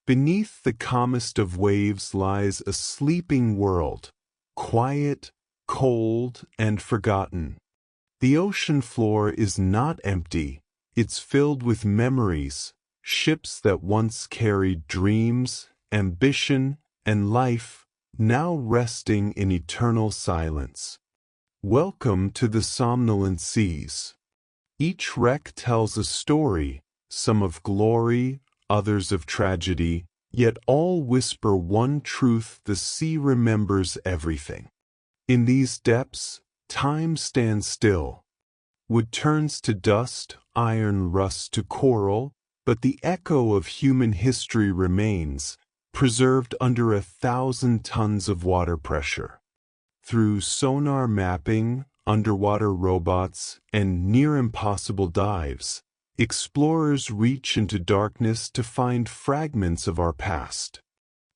Beneath the calmest of waves lies a sleeping world, quiet, cold, and forgotten. The ocean floor is not empty, it's filled with memories, ships that once carried dreams, ambition, and life, now resting in eternal silence. Welcome to the somnolent seas. Each wreck tells a story, some of glory, others of tragedy, yet all whisper one truth: the sea remembers everything. In these depths, time stands still. Wood turns to dust, iron rusts to coral, but the echo of human history remains, preserved under 1,000 tons of water pressure. Through sonar mapping, underwater robots, and near-impossible dives, explorers reach into darkness to find fragments of our past.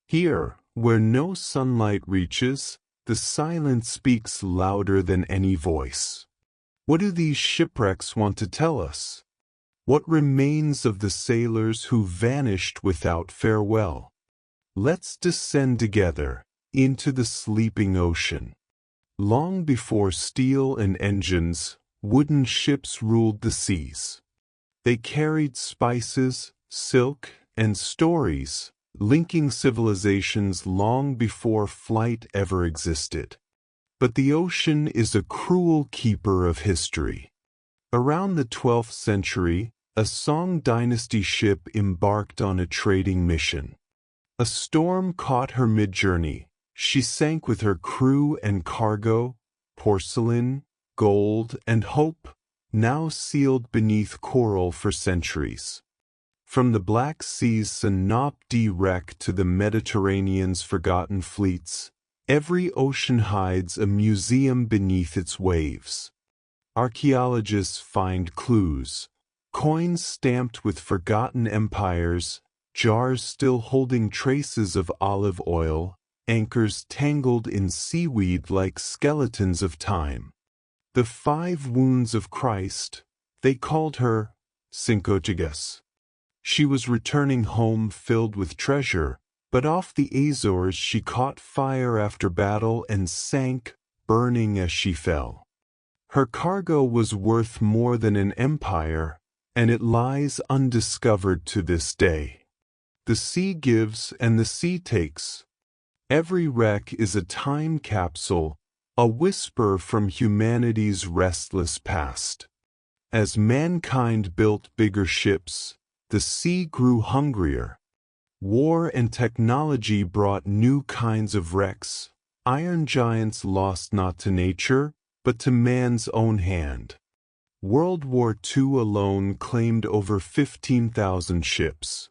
Here, where no sunlight reaches, the silence speaks louder than any voice. What do these shipwrecks want to tell us? What remains of the sailors who vanished without farewell? Let's descend together into the sleeping ocean. Long before steel and engines, wooden ships ruled the seas. They carried spices, silk, and stories, linking civilizations long before flight ever existed. But the ocean is a cruel keeper of history. Around the 12th century, a Song dynasty ship embarked on a trading mission. A storm caught her mid-journey. She sank with her crew and cargo, porcelain, gold, and hope, now sealed beneath coral for centuries. From the Black Sea's synoptic wreck to the Mediterranean's forgotten fleets, every ocean hides a museum beneath its waves. Archaeologists find clues, coins stamped with forgotten empires, jars still holding traces of olive oil, anchors tangled in seaweed like skeletons of time. The 5 wounds of Christ, they called her Cincotegas. She was returning home filled with treasure, but off the Azores she caught fire after battle and sank, burning as she fell. Her cargo was worth more than an empire, and it lies undiscovered to this day. The sea gives and the sea takes. Every wreck is a time capsule, a whisper from humanity's restless past. As mankind built bigger ships, the sea grew hungrier. War and technology brought new kinds of wrecks. Iron giants lost not to nature, but to man's own hand. World War II alone claimed over 15,000 ships.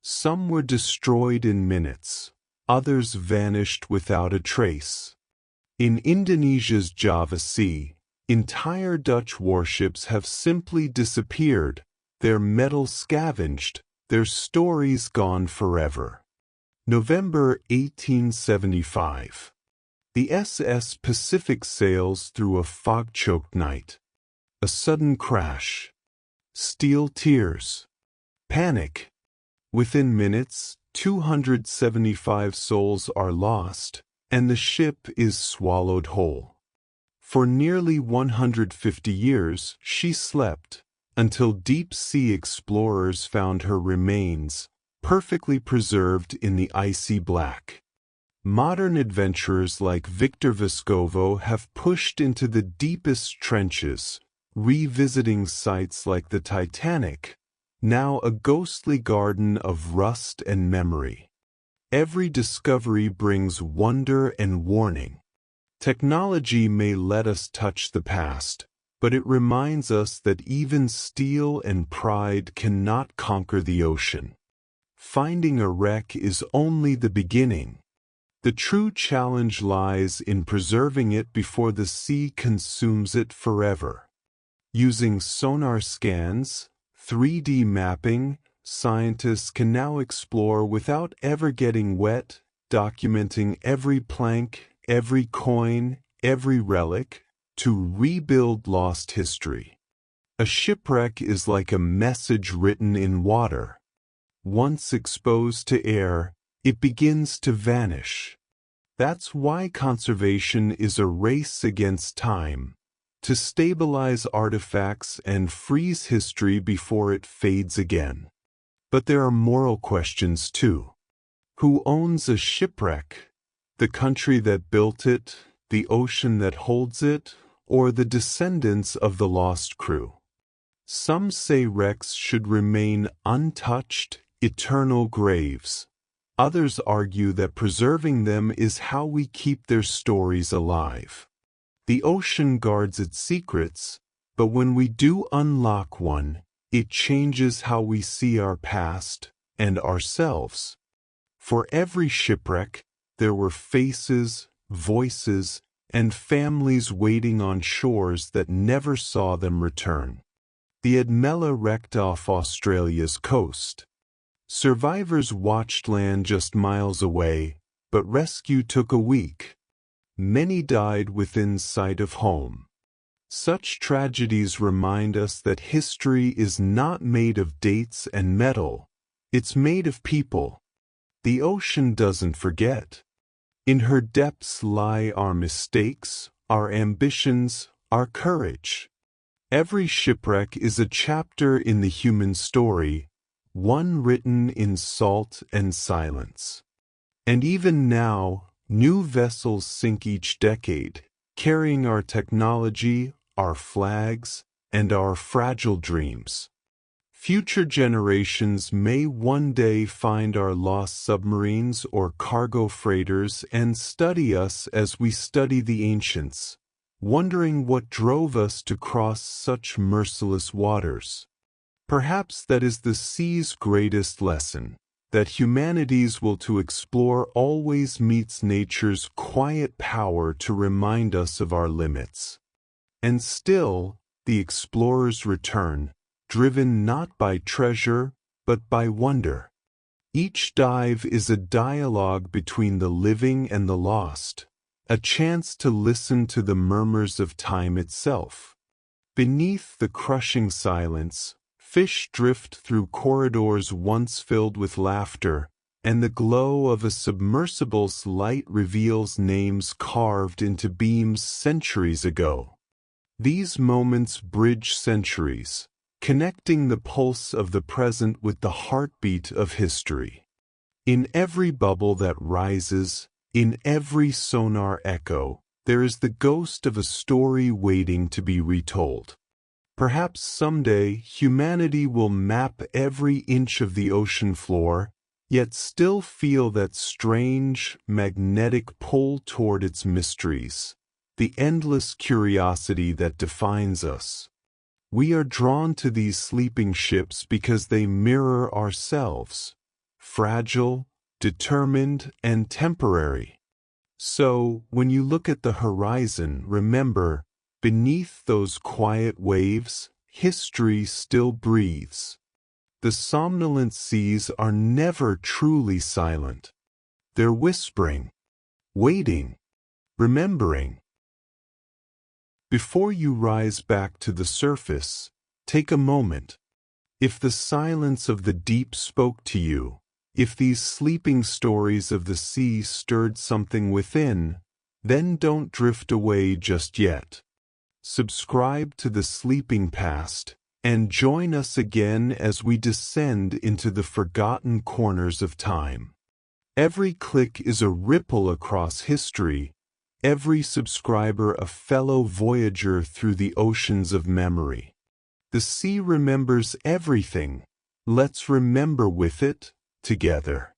Some were destroyed in minutes. Others vanished without a trace. In Indonesia's Java Sea, entire Dutch warships have simply disappeared, their metal scavenged, their stories gone forever. November 1875. The SS Pacific sails through a fog-choked night. A sudden crash. Steel tears. Panic. Within minutes, 275 souls are lost, and the ship is swallowed whole. For nearly 150 years she slept, until deep-sea explorers found her remains, perfectly preserved in the icy black. Modern adventurers like Victor Vescovo have pushed into the deepest trenches, revisiting sites like the Titanic, now a ghostly garden of rust and memory. Every discovery brings wonder and warning. Technology may let us touch the past, but it reminds us that even steel and pride cannot conquer the ocean. Finding a wreck is only the beginning. The true challenge lies in preserving it before the sea consumes it forever. Using sonar scans, 3D mapping, scientists can now explore without ever getting wet, documenting every plank, every coin, every relic, to rebuild lost history. A shipwreck is like a message written in water. Once exposed to air, it begins to vanish. That's why conservation is a race against time, to stabilize artifacts and freeze history before it fades again. But there are moral questions too. Who owns a shipwreck? The country that built it, the ocean that holds it, or the descendants of the lost crew? Some say wrecks should remain untouched, eternal graves. Others argue that preserving them is how we keep their stories alive. The ocean guards its secrets, but when we do unlock one, it changes how we see our past and ourselves. For every shipwreck, there were faces, voices, and families waiting on shores that never saw them return. The Admella wrecked off Australia's coast. Survivors watched land just miles away, but rescue took a week. Many died within sight of home. Such tragedies remind us that history is not made of dates and metal. It's made of people. The ocean doesn't forget. In her depths lie our mistakes, our ambitions, our courage. Every shipwreck is a chapter in the human story, one written in salt and silence. And even now, new vessels sink each decade, carrying our technology, our flags, and our fragile dreams. Future generations may one day find our lost submarines or cargo freighters and study us as we study the ancients, wondering what drove us to cross such merciless waters. Perhaps that is the sea's greatest lesson, that humanity's will to explore always meets nature's quiet power to remind us of our limits. And still, the explorers return, driven not by treasure, but by wonder. Each dive is a dialogue between the living and the lost, a chance to listen to the murmurs of time itself. Beneath the crushing silence, fish drift through corridors once filled with laughter, and the glow of a submersible's light reveals names carved into beams centuries ago. These moments bridge centuries, connecting the pulse of the present with the heartbeat of history. In every bubble that rises, in every sonar echo, there is the ghost of a story waiting to be retold. Perhaps someday humanity will map every inch of the ocean floor, yet still feel that strange, magnetic pull toward its mysteries, the endless curiosity that defines us. We are drawn to these sleeping ships because they mirror ourselves, fragile, determined, and temporary. So, when you look at the horizon, remember, beneath those quiet waves, history still breathes. The somnolent seas are never truly silent. They're whispering, waiting, remembering. Before you rise back to the surface, take a moment. If the silence of the deep spoke to you, if these sleeping stories of the sea stirred something within, then don't drift away just yet. Subscribe to the Sleeping Past, and join us again as we descend into the forgotten corners of time. Every click is a ripple across history, every subscriber a fellow voyager through the oceans of memory. The sea remembers everything. Let's remember with it, together.